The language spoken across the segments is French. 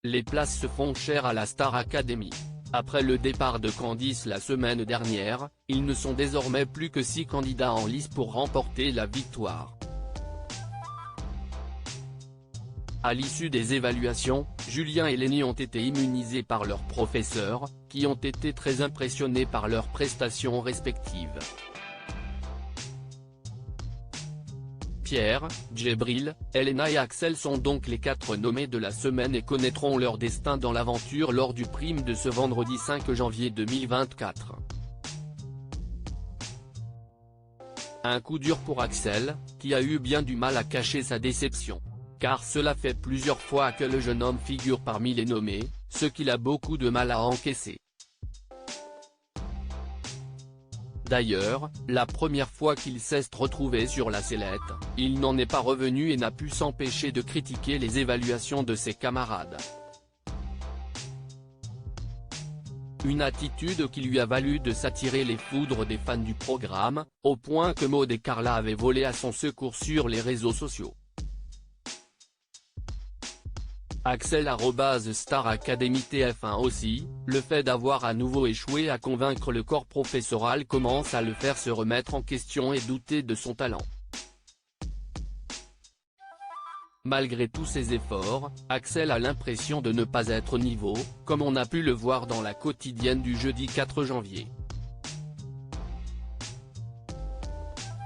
Les places se font chères à la Star Academy. Après le départ de Candice la semaine dernière, ils ne sont désormais plus que 6 candidats en lice pour remporter la victoire. À l'issue des évaluations, Julien et Lenny ont été immunisés par leurs professeurs, qui ont été très impressionnés par leurs prestations respectives. Pierre, Djibril, Elena et Axel sont donc les 4 nommés de la semaine et connaîtront leur destin dans l'aventure lors du prime de ce vendredi 5 janvier 2024. Un coup dur pour Axel, qui a eu bien du mal à cacher sa déception. Car cela fait plusieurs fois que le jeune homme figure parmi les nommés, ce qu'il a beaucoup de mal à encaisser. D'ailleurs, la première fois qu'il s'est retrouvé sur la sellette, il n'en est pas revenu et n'a pu s'empêcher de critiquer les évaluations de ses camarades. Une attitude qui lui a valu de s'attirer les foudres des fans du programme, au point que Maud et Carla avaient volé à son secours sur les réseaux sociaux. Axel @Star Academy TF1 aussi, le fait d'avoir à nouveau échoué à convaincre le corps professoral commence à le faire se remettre en question et douter de son talent. Malgré tous ses efforts, Axel a l'impression de ne pas être au niveau, comme on a pu le voir dans la quotidienne du jeudi 4 janvier.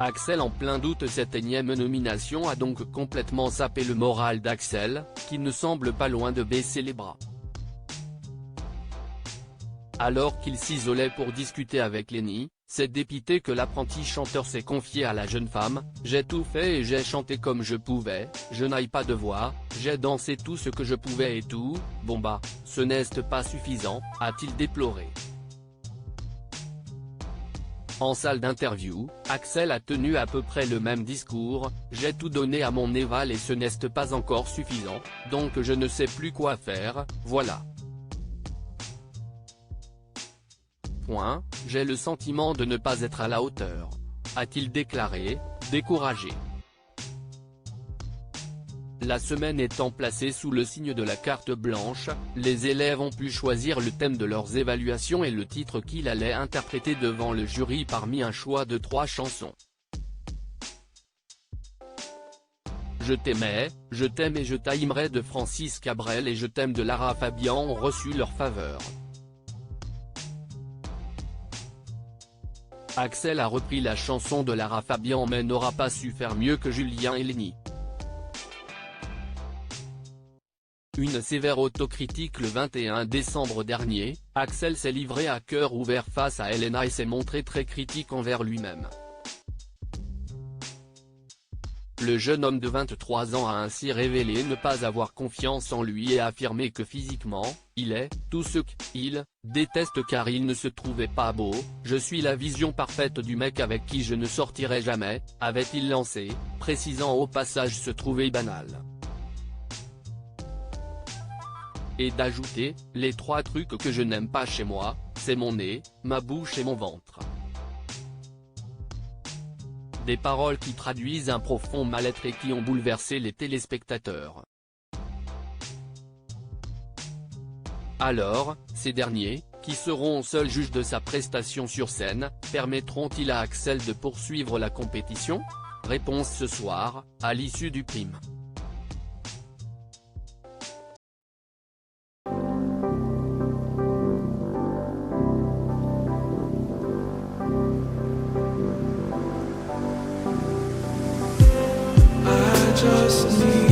Axel en plein doute. Cette énième nomination a donc complètement sapé le moral d'Axel, qui ne semble pas loin de baisser les bras. Alors qu'il s'isolait pour discuter avec Lenny, c'est dépité que l'apprenti chanteur s'est confié à la jeune femme. « J'ai tout fait et j'ai chanté comme je pouvais, je n'ai pas de voix, j'ai dansé tout ce que je pouvais et tout, bon bah, ce n'est pas suffisant », a-t-il déploré. En salle d'interview, Axel a tenu à peu près le même discours: « J'ai tout donné à mon éval et ce n'est pas encore suffisant, donc je ne sais plus quoi faire, voilà. J'ai le sentiment de ne pas être à la hauteur », a-t-il déclaré, découragé. La semaine étant placée sous le signe de la carte blanche, les élèves ont pu choisir le thème de leurs évaluations et le titre qu'ils allaient interpréter devant le jury parmi un choix de 3 chansons. Je t'aimais, Je t'aime et Je t'aimerai de Francis Cabrel et Je t'aime de Lara Fabian ont reçu leur faveur. Axel a repris la chanson de Lara Fabian mais n'aura pas su faire mieux que Julien et Lenny. Une sévère autocritique le 21 décembre dernier, Axel s'est livré à cœur ouvert face à Elena et s'est montré très critique envers lui-même. Le jeune homme de 23 ans a ainsi révélé ne pas avoir confiance en lui et a affirmé que physiquement, il est « tout ce qu'il déteste car il ne se trouvait pas beau, je suis la vision parfaite du mec avec qui je ne sortirai jamais », avait-il lancé, précisant au passage se trouver banal. Et d'ajouter « Les 3 trucs que je n'aime pas chez moi, c'est mon nez, ma bouche et mon ventre ». Des paroles qui traduisent un profond mal-être et qui ont bouleversé les téléspectateurs. Alors, ces derniers, qui seront seuls juges de sa prestation sur scène, permettront-ils à Axel de poursuivre la compétition? Réponse ce soir, à l'issue du prime. Just need